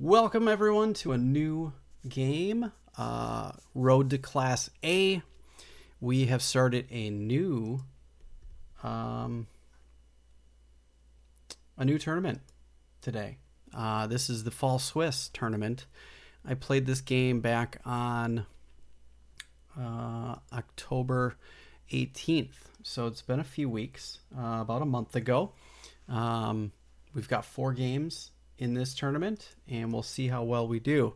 Welcome everyone to a new game, Road to Class A. We have started a new tournament today. This is the Fall Swiss tournament. I played this game back on October 18th, so it's been a few weeks, about a month ago. We've got 4 games in this tournament, and we'll see how well we do.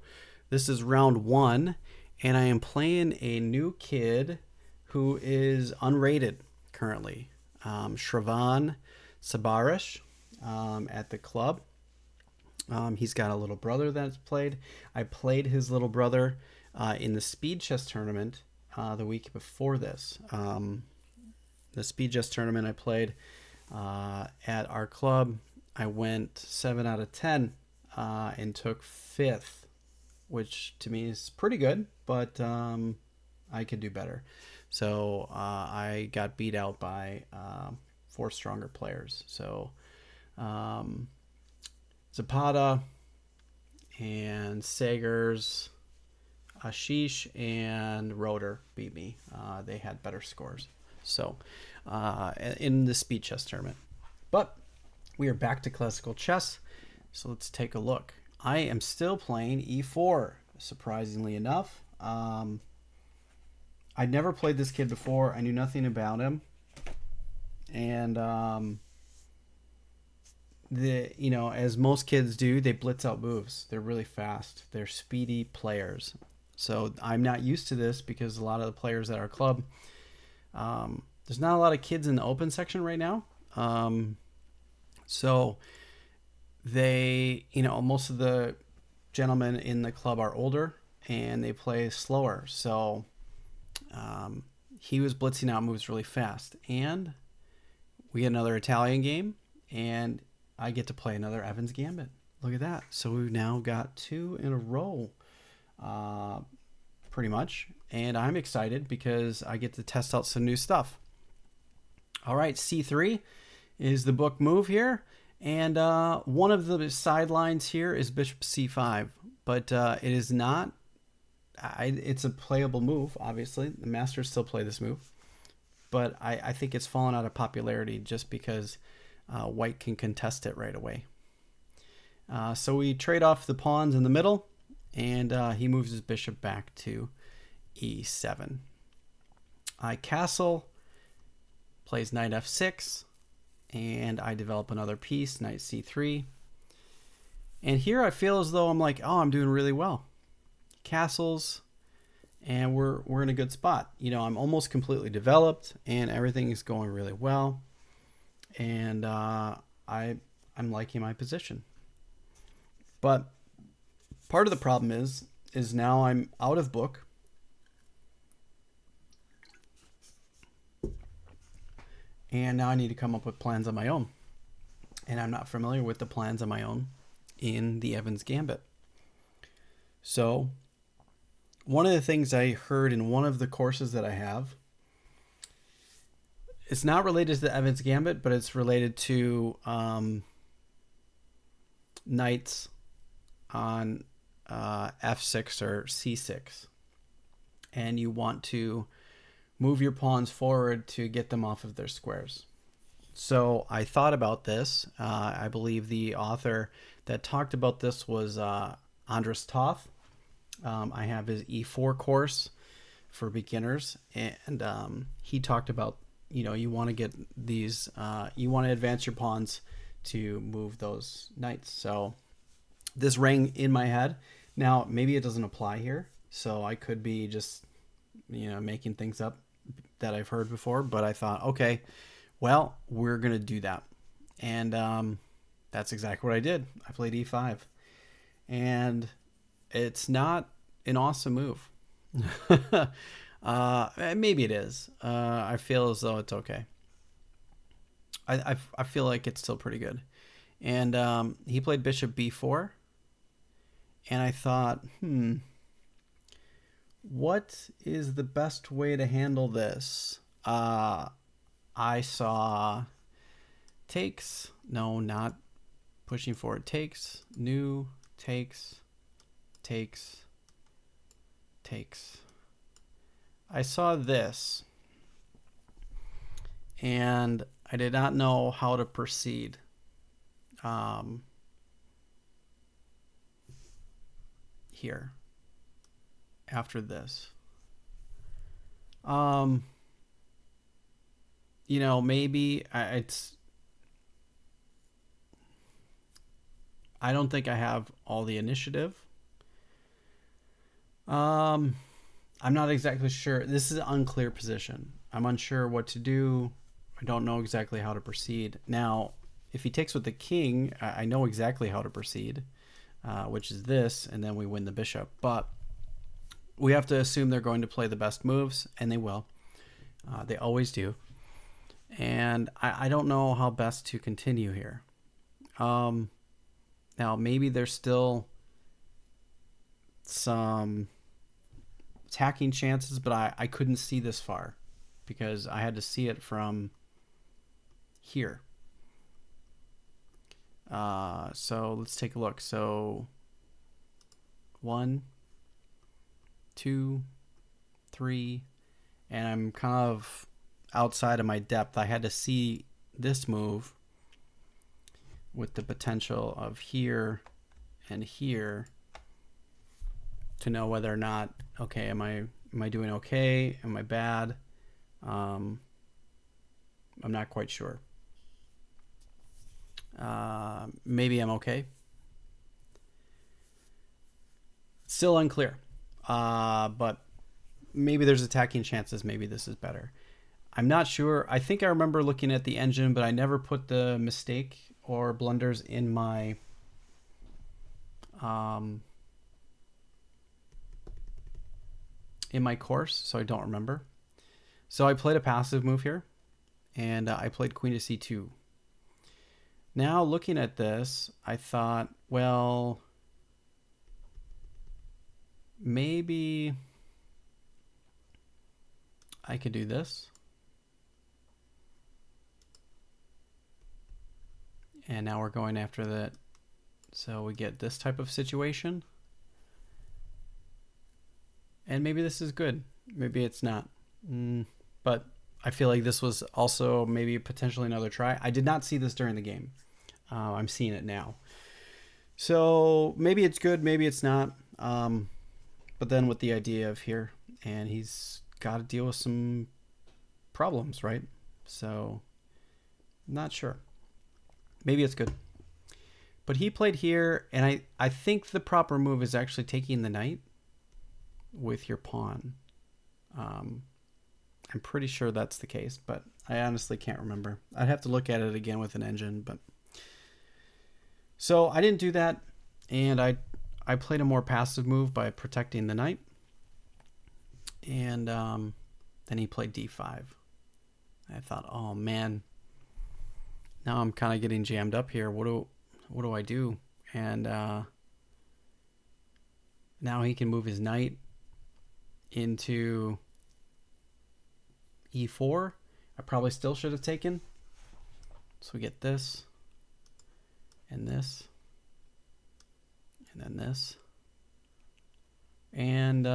This is round 1, and I am playing a new kid who is unrated currently, Shravan Sabarish, at the club. He's got a little brother that's played. I played his little brother in the speed chess tournament the week before this. The speed chess tournament I played at our club. I went 7 out of 10 and took 5th, which to me is pretty good, but I could do better. So I got beat out by 4 stronger players. So Zapata and Sagers, Ashish, and Roeder beat me. They had better scores. So in the speed chess tournament. But we are back to classical chess, so let's take a look. I am still playing e4, surprisingly enough. I'd never played this kid before. I knew nothing about him. And as most kids do, they blitz out moves. They're really fast. They're speedy players. So I'm not used to this because a lot of the players at our club, there's not a lot of kids in the open section right now. So they, most of the gentlemen in the club are older and they play slower. So he was blitzing out moves really fast. And we get another Italian game, and I get to play another Evans Gambit. Look at that. So we've now got 2 in a row, pretty much. And I'm excited because I get to test out some new stuff. All right, C3 is the book move here, and one of the sidelines here is bishop c5, but it is not. It's a playable move, obviously. The masters still play this move, but I think it's fallen out of popularity just because white can contest it right away. So we trade off the pawns in the middle, and he moves his bishop back to e7. I castle, plays knight f6, and I develop another piece, knight c3. And here I feel as though I'm like, oh, I'm doing really well. Castles, and we're in a good spot. I'm almost completely developed, and everything is going really well. And I'm liking my position. But part of the problem is now I'm out of book. And now I need to come up with plans on my own. And I'm not familiar with the plans on my own in the Evans Gambit. So one of the things I heard in one of the courses that I have, it's not related to the Evans Gambit, but it's related to knights on f6 or c6. And you want to move your pawns forward to get them off of their squares. So I thought about this. I believe the author that talked about this was Andras Toth. I have his E4 course for beginners, and he talked about, you want to get these, you want to advance your pawns to move those knights. So this rang in my head. Now, maybe it doesn't apply here, so I could be just, making things up that I've heard before, but I thought, okay, well, we're going to do that. And that's exactly what I did. I played e5. And it's not an awesome move. Maybe it is. I feel as though it's okay. I feel like it's still pretty good. And he played bishop b4. And I thought, what is the best way to handle this? I saw takes. No, not pushing forward. Takes. New. Takes. takes. I saw this, and I did not know how to proceed. Here, after this. You know, maybe I don't think I have all the initiative. I'm not exactly sure. This is an unclear position. I'm unsure what to do. I don't know exactly how to proceed. Now, if he takes with the king, I know exactly how to proceed, which is this, and then we win the bishop. But we have to assume they're going to play the best moves, and they will. They always do. And I don't know how best to continue here. Now, maybe there's still some attacking chances, but I couldn't see this far because I had to see it from here. So let's take a look. So 1, 2, 3, and I'm kind of outside of my depth. I had to see this move with the potential of here and here to know whether or not, okay, am I doing okay? Am I bad? I'm not quite sure. Maybe I'm okay. Still unclear. But maybe there's attacking chances. Maybe this is better. I'm not sure. I think I remember looking at the engine, but I never put the mistake or blunders in my course, so I don't remember. So I played a passive move here, and I played queen to c2. Now looking at this, I thought, well, maybe I could do this. And now we're going after that. So we get this type of situation. And maybe this is good. Maybe it's not. But I feel like this was also maybe potentially another try. I did not see this during the game. I'm seeing it now. So maybe it's good, maybe it's not. But then with the idea of here, and he's got to deal with some problems, right? So not sure. Maybe it's good. But he played here, and I think the proper move is actually taking the knight with your pawn. I'm pretty sure that's the case, but I honestly can't remember. I'd have to look at it again with an engine, but so I didn't do that, and I played a more passive move by protecting the knight, and then he played d5. I thought, oh man, now I'm kind of getting jammed up here. What do I do? And now he can move his knight into e4. I probably still should have taken. So we get this, and this, and then this. And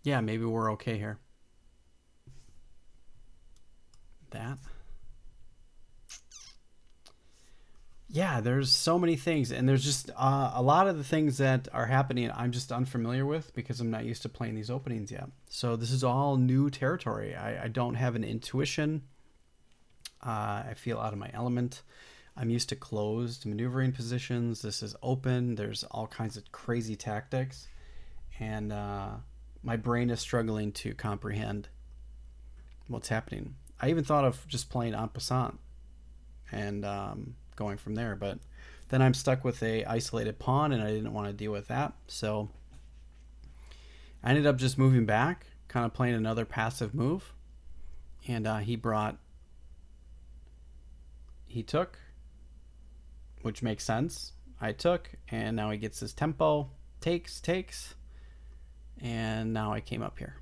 yeah, maybe we're okay here. That. Yeah, there's so many things, and there's just a lot of the things that are happening I'm just unfamiliar with because I'm not used to playing these openings yet. So this is all new territory. I don't have an intuition. I feel out of my element. I'm used to closed maneuvering positions. This is open. There's all kinds of crazy tactics, and my brain is struggling to comprehend what's happening. I even thought of just playing en passant and going from there, but then I'm stuck with a isolated pawn, and I didn't want to deal with that. So I ended up just moving back, kind of playing another passive move, and he took, which makes sense. I took, and now he gets his tempo, takes, and now I came up here.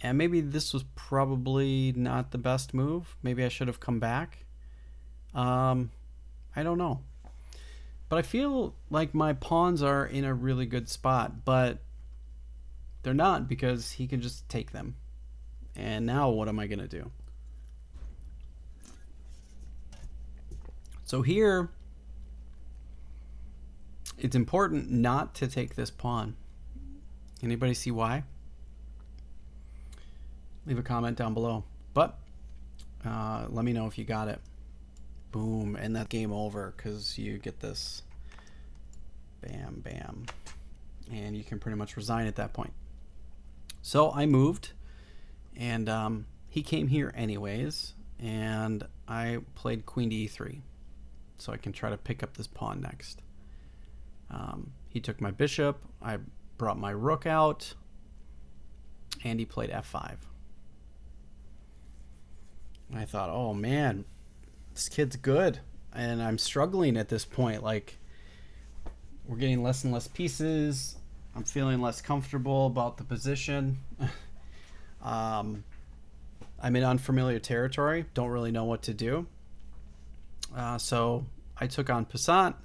And maybe this was probably not the best move. Maybe I should have come back. I don't know. But I feel like my pawns are in a really good spot, but they're not because he can just take them. And now what am I going to do? So here, it's important not to take this pawn. Anybody see why? Leave a comment down below. But let me know if you got it. Boom, and that's game over because you get this. Bam, bam. And you can pretty much resign at that point. So I moved, and he came here anyways, and I played queen to e3. So I can try to pick up this pawn next. He took my bishop, I brought my rook out, and he played f5. And I thought, oh man, this kid's good. And I'm struggling at this point. Like, we're getting less and less pieces. I'm feeling less comfortable about the position. I'm in unfamiliar territory. Don't really know what to do. So I took on passant,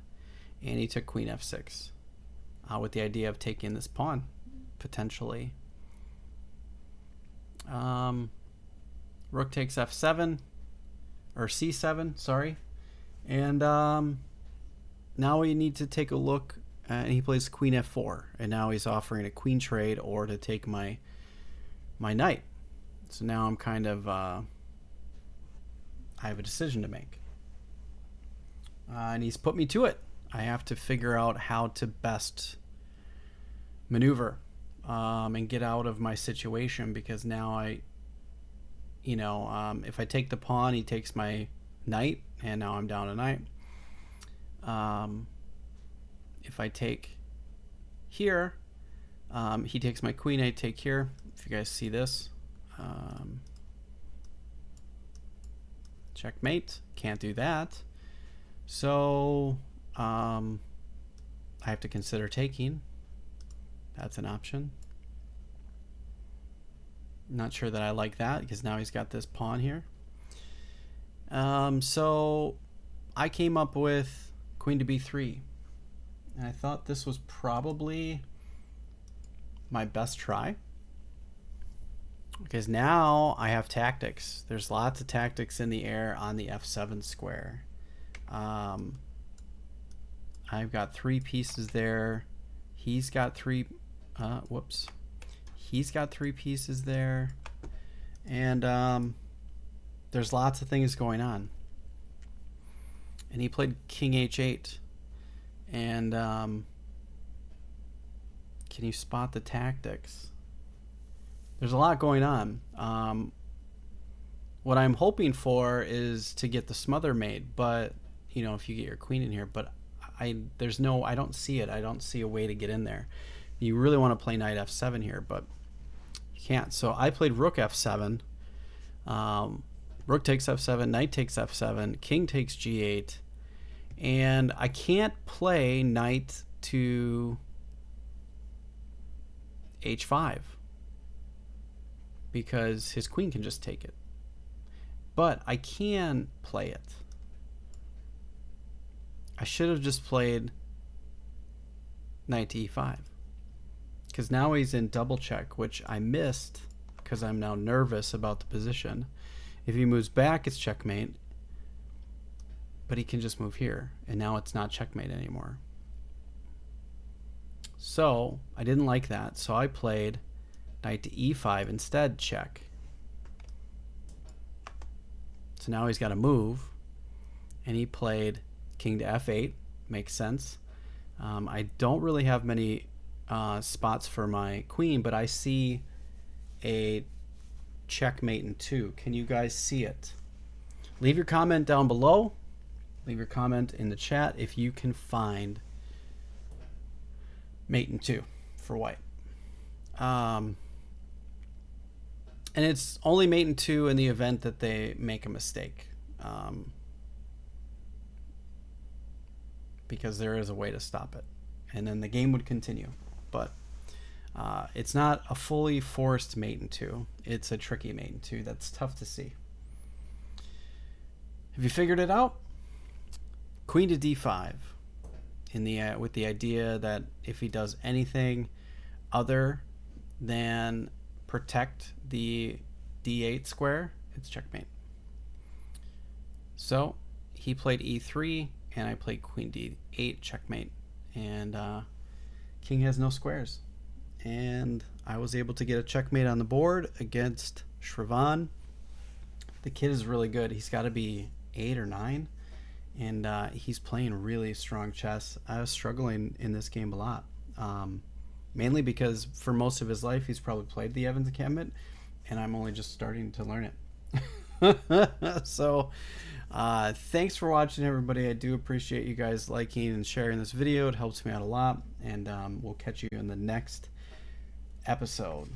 and he took queen f6 with the idea of taking this pawn, potentially. Rook takes f7, or c7, sorry. And now we need to take a look, and he plays queen f4, and now he's offering a queen trade or to take my knight. So now I'm kind of, I have a decision to make. And he's put me to it. I have to figure out how to best maneuver and get out of my situation, because now if I take the pawn, he takes my knight, and now I'm down a knight. If I take here, he takes my queen, I take here. If you guys see this, checkmate, can't do that. So I have to consider taking. That's an option. Not sure that I like that, because now he's got this pawn here. So I came up with queen to b3, and I thought this was probably my best try, because now I have tactics. There's lots of tactics in the air on the f7 square. I've got 3 pieces there. He's got 3 he's got 3 pieces there, and there's lots of things going on. And he played king h8, and can you spot the tactics? There's a lot going on. What I'm hoping for is to get the smother made, but if you get your queen in here, but I don't see it. I don't see a way to get in there. You really want to play knight f7 here, but you can't. So I played rook f7. Rook takes f7, knight takes f7, king takes g8, and I can't play knight to h5 because his queen can just take it. But I can play it. I should have just played knight to e5, because now he's in double check, which I missed because I'm now nervous about the position. If he moves back, it's checkmate, but he can just move here, and now it's not checkmate anymore. So I didn't like that, so I played knight to e5 instead, check. So now he's got to move, and he played king to f8. Makes sense. I don't really have many spots for my queen, but I see a checkmate in 2. Can you guys see it? Leave your comment down below. Leave your comment in the chat if you can find mate in 2 for white. And it's only mate in 2 in the event that they make a mistake, because there is a way to stop it, and then the game would continue. But it's not a fully forced mate in 2. It's a tricky mate in 2 that's tough to see. Have you figured it out? queen to d5, in the with the idea that if he does anything other than protect the d8 square, it's checkmate. So he played e3 and I played queen d8, checkmate, and king has no squares, and I was able to get a checkmate on the board against Shravan. The kid is really good. He's got to be 8 or 9, and he's playing really strong chess. I was struggling in this game a lot, mainly because for most of his life he's probably played the Evans Gambit, and I'm only just starting to learn it. So thanks for watching, everybody. I do appreciate you guys liking and sharing this video. It helps me out a lot, and we'll catch you in the next episode.